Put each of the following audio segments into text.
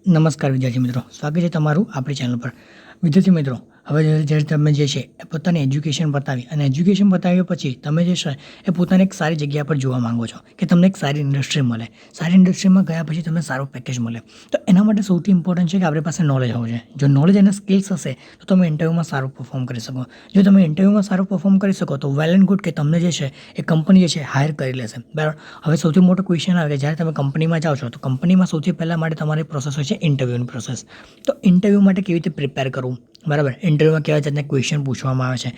નમસ્કાર વિદ્યાર્થી મિત્રો, સ્વાગત છે તમારું આપણી ચેનલ પર. વિદ્યાર્થી મિત્રો, હવે જ્યારે તમે જે છે એ પોતાની એજ્યુકેશન પતાવી અને એજ્યુકેશન પતાવ્યા પછી તમે જે છે એ પોતાને એક સારી જગ્યા પર જોવા માંગો છો કે તમને એક સારી ઇન્ડસ્ટ્રી મળે. સારી ઇન્ડસ્ટ્રીમાં ગયા પછી તમને સારું પેકેજ મળે. તો એના માટે સૌથી ઇમ્પોર્ટન્ટ છે કે આપણી પાસે નોલેજ હોવું જોઈએ. જો નોલેજ અને સ્કિલ્સ હશે તો તમે ઇન્ટરવ્યૂમાં સારું પરફોર્મ કરી શકો. જો તમે ઇન્ટરવ્યૂમાં સારું પરફોર્મ કરી શકો તો વેલ એન્ડ ગુડ કે તમને જે છે એ કંપની જે છે હાયર કરી લેશે. બરાબર. હવે સૌથી મોટો ક્વેશ્ચન આવે કે જ્યારે તમે કંપનીમાં જાઓ છો તો કંપનીમાં સૌથી પહેલાં માટે તમારી પ્રોસેસ હોય છે ઇન્ટરવ્યૂની પ્રોસેસ. તો ઇન્ટરવ્યૂ માટે કેવી રીતે પ્રિપેર કરવું, બરાબર, ઇન્ટરવ્યૂમાં કેવા જાતના ક્વેશ્ચન પૂછવામાં આવે છે.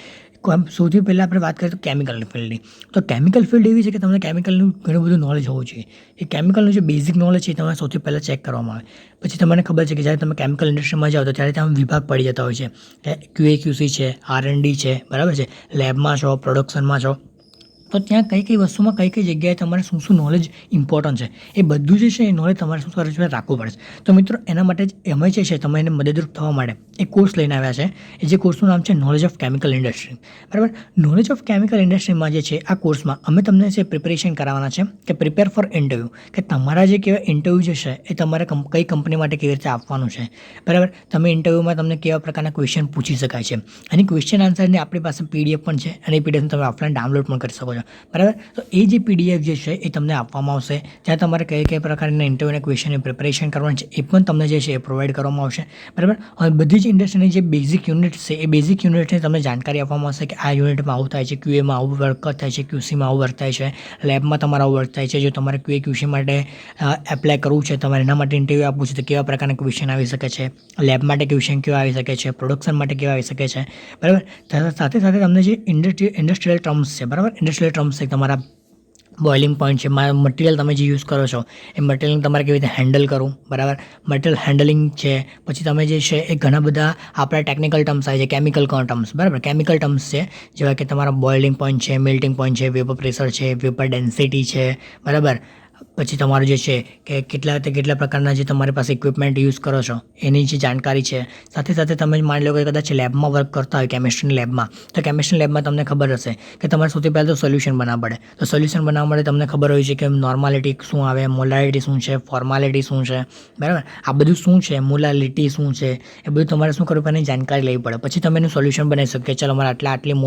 સૌથી પહેલાં આપણે વાત કરીએ તો કેમિકલ ફિલ્ડની. તો કેમિકલ ફિલ્ડ એવી છે કે તમને કેમિકલનું ઘણું બધું નોલેજ હોવું જોઈએ. એ કેમિકલનું જે બેઝિક નોલેજ છે એ તમારે સૌથી પહેલાં ચેક કરવામાં આવે. પછી તમને ખબર છે કે જ્યારે તમે કેમિકલ ઇન્ડસ્ટ્રીમાં જાઓ તો ત્યારે ત્યાં વિભાગ પડી જતા હોય છે. QA/QC છે, R&D છે, બરાબર છે, લેબમાં છો, પ્રોડક્શનમાં છો. તો ત્યાં કઈ કઈ વસ્તુમાં કઈ કઈ જગ્યાએ તમારે શું નોલેજ ઇમ્પોર્ટન્ટ છે એ બધું જે છે એ નોલેજ તમારે શું કરવું જોઈએ, રાખવું પડે. તો મિત્રો એના માટે જ અમે જે છે તમે એને મદદરૂપ થવા માટે એક કોર્સ લઈને આવ્યા છે. એ જે કોર્સનું નામ છે નોલેજ ઓફ કેમિકલ ઇન્ડસ્ટ્રી. બરાબર. નોલેજ ઓફ કેમિકલ ઇન્ડસ્ટ્રીમાં જે છે આ કોર્સમાં અમે તમને જે પ્રિપેરેશન કરાવવાના છે કે પ્રિપેર ફોર ઇન્ટરવ્યૂ, કે તમારા જે કેવા ઇન્ટરવ્યૂ જે છે એ તમારે કઈ કંપની માટે કેવી રીતે આપવાનું છે. બરાબર. તમે ઇન્ટરવ્યૂમાં તમને કેવા પ્રકારના ક્વેશ્ચન પૂછી શકાય છે. અને ક્વેશ્ચન આન્સરની આપણી પાસે PDF પણ છે અને એ PDF તમે ઓફલાઈન ડાઉનલોડ પણ કરી શકો છો. બરાબર. તો એ જે PDF જે છે એ તમને આપવામાં આવશે. ત્યાં તમારે કઈ પ્રકારના ઇન્ટરવ્યૂના ક્વેશ્ચનની પ્રિપેરેશન કરવાની છે એ પણ તમને જે છે એ પ્રોવાઈડ કરવામાં આવશે. બરાબર. હવે બધી જ ઇન્ડસ્ટ્રીની જે બેઝિક યુનિટ છે એ બેઝિક યુનિટની તમને જાણકારી આપવામાં આવશે કે આ યુનિટમાં આવું થાય છે, QAમાં આવું વર્ક થાય છે, QCમાં આવું વર્ક થાય છે, લેબમાં તમારે આવું વર્ક થાય છે. જો તમારે QA/QC માટે એપ્લાય કરવું છે, તમારે એના માટે ઇન્ટરવ્યૂ આપવું છે તો કેવા પ્રકારના ક્વેશ્ચન આવી શકે છે, લેબ માટે ક્વેશ્ચન કેવા આવી શકે છે, પ્રોડક્શન માટે કેવા આવી શકે છે. બરાબર. સાથે સાથે તમને જે ઇન્ડસ્ટ્રીયલ ટર્મ્સ છે, બરાબર, ઇન્ડસ્ટ્રીયલ ટર્મ્સ છે, તમારા બોઇલિંગ પોઈન્ટ છે, મટીરિયલ તમે જે યુઝ કરો છો એ મટીરિયલને તમારે કેવી રીતે હેન્ડલ કરવું. બરાબર. મટીરિયલ હેન્ડલિંગ છે. પછી તમે જે છે એ ઘણા બધા આપણા ટેકનિકલ ટર્મ્સ આવે છે, કેમિકલ ટર્મ્સ. બરાબર. કેમિકલ ટર્મ્સ છે જેવા કે તમારા બોઇલિંગ પોઈન્ટ છે, મેલ્ટિંગ પોઈન્ટ છે, વેપર પ્રેશર છે, વેપર ડેન્સિટી છે. બરાબર. પછી તમારું જે છે કે કેટલા પ્રકારના જે તમારી પાસે ઇક્વિપમેન્ટ યુઝ કરો છો એની જે જાણકારી છે. સાથે સાથે તમે માની લો કે કદાચ લેબમાં વર્ક કરતા હોય, કેમિસ્ટ્રીની લેબમાં, તો કેમિસ્ટ્રી લેબમાં તમને ખબર હશે કે તમારે સૌથી પહેલાં તો સોલ્યુશન બનાવવા પડે. તો સોલ્યુશન બનાવવા માટે તમને ખબર હોય છે કે નોર્માલિટી શું આવે, મોલારિટી શું છે, ફોર્માલિટી શું છે. બરાબર. આ બધું શું છે, મોલાલિટી શું છે, એ બધું તમારે શું કરવું પડે, જાણકારી લેવી પડે. પછી તમે એનું સોલ્યુશન બનાવી શકો કે ચાલો અમારે આટલી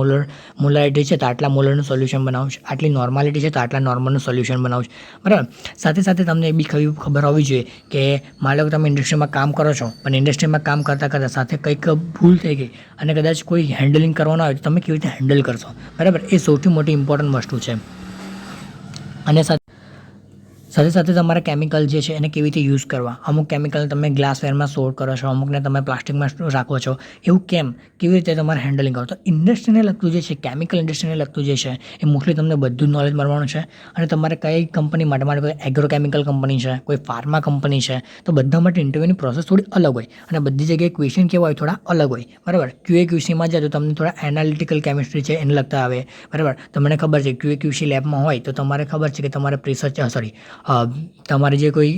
મોલારિટી છે તો આટલા મોલરનું સોલ્યુશન બનાવું છે, આટલી નોર્માલિટી છે તો આટલા નોર્મલનું સોલ્યુશન બનાવું છે. બરાબર. સાથે સાથે તમને એ બી ખબર હોવી જોઈએ કે માની લો કે તમે ઇન્ડસ્ટ્રીમાં કામ કરો છો પણ ઇન્ડસ્ટ્રીમાં કામ કરતાં સાથે કંઈક ભૂલ થઈ ગઈ અને કદાચ કોઈ હેન્ડલિંગ કરવાનું આવે તો તમે કેવી રીતે હેન્ડલ કરશો. બરાબર. એ સૌથી મોટી ઇમ્પોર્ટન્ટ વસ્તુ છે. અને સાથે સાથે તમારા કેમિકલ જે છે એને કેવી રીતે યુઝ કરવા. અમુક કેમિકલ તમે ગ્લાસવેરમાં સ્ટોર કરો છો, અમુકને તમે પ્લાસ્ટિકમાં રાખો છો. એવું કેમ, કેવી રીતે તમારે હેન્ડલિંગ કરો. તો ઇન્ડસ્ટ્રીને લગતું જે છે, કેમિકલ ઇન્ડસ્ટ્રીને લગતું જે છે એ મોસ્ટલી તમને બધું જ નોલેજ મળવાનું છે. અને તમારે કઈ કંપની માટે, કોઈ એગ્રોકેમિકલ કંપની છે, કોઈ ફાર્મા કંપની છે, તો બધા માટે ઇન્ટરવ્યૂની પ્રોસેસ થોડી અલગ હોય અને બધી જગ્યાએ ક્વેશ્ચન કેવા હોય, થોડા અલગ હોય. બરાબર. QA/QCમાં જાય તો તમને થોડા એનાલિટિકલ કેમિસ્ટ્રી છે એને લગતા આવે. બરાબર. તમને ખબર છે QA/QC લેબમાં હોય તો તમારે ખબર છે કે તમારે તમારે જે કોઈ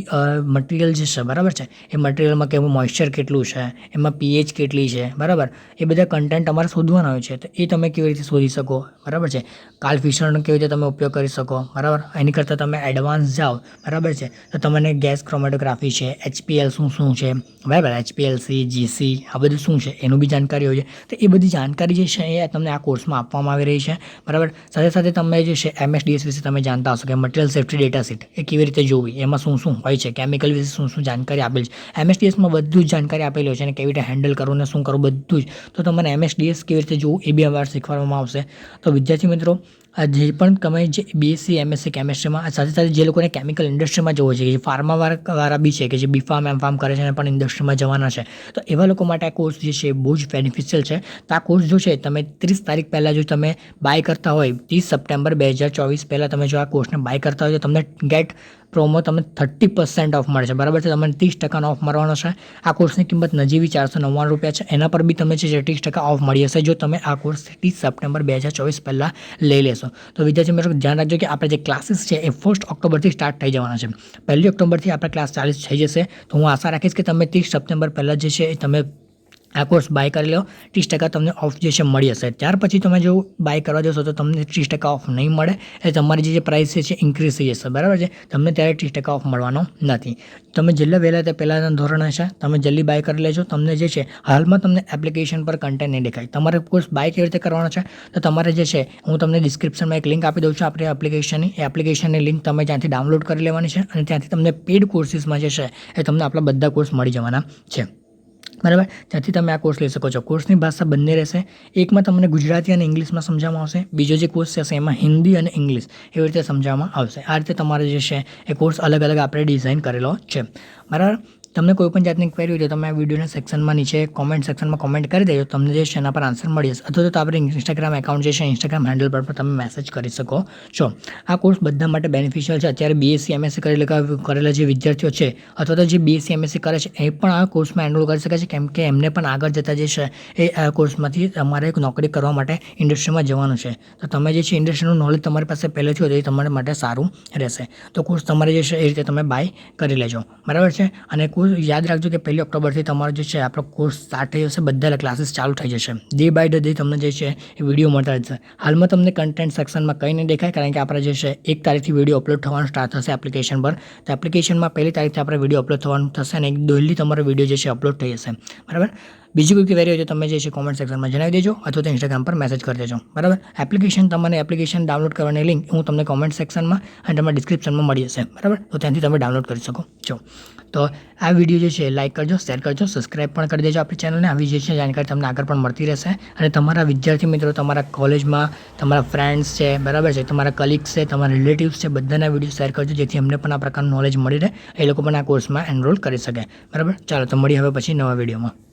મટીરિયલ જે છે, બરાબર છે, એ મટીરિયલમાં કેવું મોઇશ્ચર કેટલું છે, એમાં pH કેટલી છે. બરાબર. એ બધા કન્ટેન્ટ તમારે શોધવાના હોય છે. તો એ તમે કેવી રીતે શોધી શકો. બરાબર છે. કાર્લ ફિશરનો કેવી રીતે તમે ઉપયોગ કરી શકો. બરાબર. એની કરતાં તમે એડવાન્સ જાઓ, બરાબર છે, તો તમને ગેસ ક્રોમેટોગ્રાફી છે, HPL શું છે, બરાબર, HPLC, GC, આ બધું શું છે એનું બી જાણકારી હોય છે. તો એ બધી જાણકારી જે છે એ તમને આ કોર્સમાં આપવામાં આવી રહી છે. બરાબર. સાથે સાથે તમે જે છે MSDS વિશે તમે જાણતા હશો કે મટીરિયલ સેફ્ટી ડેટા શીટ એ કેવી રીતે જોવી, એમાં શું હોય છે, કેમિકલ વિશે શું જાણકારી આપેલી છે. MSDSમાં બધું જ જાણકારી આપેલી હોય છે અને કેવી રીતે હેન્ડલ કરવું ને શું કરવું બધું જ. તો તમને MSDS કેવી રીતે જોવું એ બી અમારે શીખવાડવામાં આવશે. તો વિદ્યાર્થી મિત્રો, આ જે પણ તમે જે BSc MSc કેમિસ્ટ્રીમાં, સાથે સાથે જે લોકોને કેમિકલ ઇન્ડસ્ટ્રીમાં જવું છે, જે ફાર્માવાળા બી છે કે જે B.Pharm M.Pharm કરે છે અને પણ ઇન્ડસ્ટ્રીમાં જવાના છે, તો એવા લોકો માટે આ કોર્સ જે છે એ બહુ જ બેનિફિશિયલ છે. તો આ કોર્સ જો છે તમે 30 તારીખ પહેલાં જો તમે બાય કરતા હોય, 30 સપ્ટેમ્બર 2024 પહેલાં તમે જો આ કોર્સને બાય કરતા હોય તો તમને ગેટ પ્રોમો તમને 30% ઓફ મળે છે. બરાબર છે. તમને 30% ઓફ મળવાનો છે. આ કોર્સની કિંમત નજીવી ₹499 છે. એના પર બી તમે જે 30% ઓફ મળી હશે જો તમે આ કોર્સ 30 સપ્ટેમ્બર 2024 પહેલાં લઈ લેશો. તો વિદ્યાર્થી મિત્રો ધ્યાન રાખજો કે આપણે જે ક્લાસીસ છે એ 1 ઓક્ટોબરથી સ્ટાર્ટ થઈ જવાના છે. 1 ઓક્ટોબરથી આપણા ક્લાસ ચાલુ થઈ જશે. તો હું આશા રાખીશ કે તમે 30 સપ્ટેમ્બર પહેલાં જે છે એ તમે આ કોર્સ બાય કરી લો 30% તમને ઓફ જે છે મળી હશે. ત્યાર પછી તમે જો બાય કરવા જશો તો તમને 30% ઓફ નહીં મળે, એટલે તમારી જે પ્રાઇસ છે ઇન્ક્રીઝ થઈ જશે, બરાબર છે. તમને ત્યારે 30% ઓફ મળવાનો નથી. તમે જેટલા વહેલા તે પહેલાંના ધોરણ હશે, તમે જલ્દી બાય કરી લેજો. તમને જે છે હાલમાં તમને એપ્લિકેશન પર કન્ટેન્ટ નહીં દેખાય. તમારે કોર્સ બાય કેવી રીતે કરવાનો છે તો તમારે જે છે હું તમને ડિસ્ક્રિપ્શનમાં એક લિંક આપી દઉં છું આપણી એપ્લિકેશનની. એ એપ્લિકેશનની લિંક તમે ત્યાંથી ડાઉનલોડ કરી લેવાની છે અને ત્યાંથી તમને પેડ કોર્સીસમાં જે છે એ તમને આપણા બધા કોર્સ મળી જવાના છે, બરાબર. ત્યાંથી તમે આ કોર્સ લઈ શકો છો. કોર્સની ભાષા બંને રહેશે. એકમાં તમને ગુજરાતી અને ઇંગ્લિશમાં સમજાવવામાં આવશે, બીજો જે કોર્સ છે એમાં હિન્દી અને ઇંગ્લિશ એવી રીતે સમજાવવામાં આવશે. આ રીતે તમારે જે છે એ કોર્સ અલગ અલગ આપણે ડિઝાઇન કરેલો છે, બરાબર. તમને કોઈ પણ જાતની ક્વેરી હોય તો તમે આ વિડીયોના સેક્શનમાં નીચે કોમેન્ટ સેક્શનમાં કોમેન્ટ કરી દેજો, તમને જે છે એના પર આન્સર મળી જશે. અથવા તો આપણે ઇન્સ્ટાગ્રામ એકાઉન્ટ જે છે ઇન્સ્ટાગ્રામ હેન્ડલ પર તમે મેસેજ કરી શકો છો. આ કોર્સ બધા માટે બેનિફિશિયલ છે. અત્યારે બીએસસી એમએસસી કરેલા જે વિદ્યાર્થીઓ છે અથવા તો જે બીએસસી એમએસસી કરે છે એ પણ આ કોર્સમાં એનરોલ કરી શકે છે, કેમ કે એમને પણ આગળ જતાં જે છે એ આ કોર્સમાંથી તમારે એક નોકરી કરવા માટે ઇન્ડસ્ટ્રીમાં જવાનું છે. તો તમે જે છે ઇન્ડસ્ટ્રીનું નોલેજ તમારી પાસે પહેલેથી હોય તો એ તમારા માટે સારું રહેશે. તો કોર્સ તમારે જે છે એ રીતે તમે બાય કરી લેજો, બરાબર છે. અને યાદ રાખજો કે 1 ઓક્ટોબરથી તમારો જે છે આપણો કોર્સ સ્ટાર્ટ થઈ જશે, બધા ક્લાસીસ ચાલુ થઈ જશે. ડે બાય ડે તમને જે છે એ વિડીયો મળતા જશે. હાલમાં તમને કન્ટેન્ટ સેક્શનમાં કંઈ નહીં દેખાય, કારણ કે આપણે જે છે 1 તારીખથી વિડીયો અપલોડ થવાનું સ્ટાર્ટ થશે એપ્લિકેશન પર. તો એપ્લિકેશનમાં 1 તારીખથી આપણે વિડીયો અપલોડ થવાનું થશે અને ડેલી તમારો વિડીયો જે છે અપલોડ થઈ જશે, બરાબર. બીજી કોઈ ક્વેરી હોય તો તમે જે છે કોમેન્ટ સેક્શનમાં જણાવી દેજો અથવા તો ઇન્સ્ટાગ્રામ પર મેસેજ કરી દેજો, બરાબર. એપ્લિકેશન ડાઉનલોડ કરવાની લિંક હું તમને કોમેન્ટ સેક્શનમાં અને તમારા ડિસ્ક્રિપ્શનમાં મળી જશે, બરાબર. તો ત્યાંથી તમે ડાઉનલોડ કરી શકો છો. તો આ વિડીયો જે છે લાઇક કરજો, શેર કરજો, સબસ્ક્રાઇબ પણ કરી દેજો આપણી ચેનલને. આવી જે છે જાણકારી તમને આગળ પણ મળતી રહેશે. અને તમારા વિદ્યાર્થી મિત્રો, તમારા કોલેજમાં તમારા ફ્રેન્ડ્સ છે, બરાબર છે, તમારા કલીગ્સ છે, તમારા રિલેટિવ્સ છે, બધાના વિડીયો શેર કરજો, જેથી એમને પણ આ પ્રકારનું નોલેજ મળી રહે, એ લોકો પણ આ કોર્સમાં એનરોલ કરી શકે, બરાબર. ચાલો તો મળીએ હવે પછી નવા વિડીયોમાં.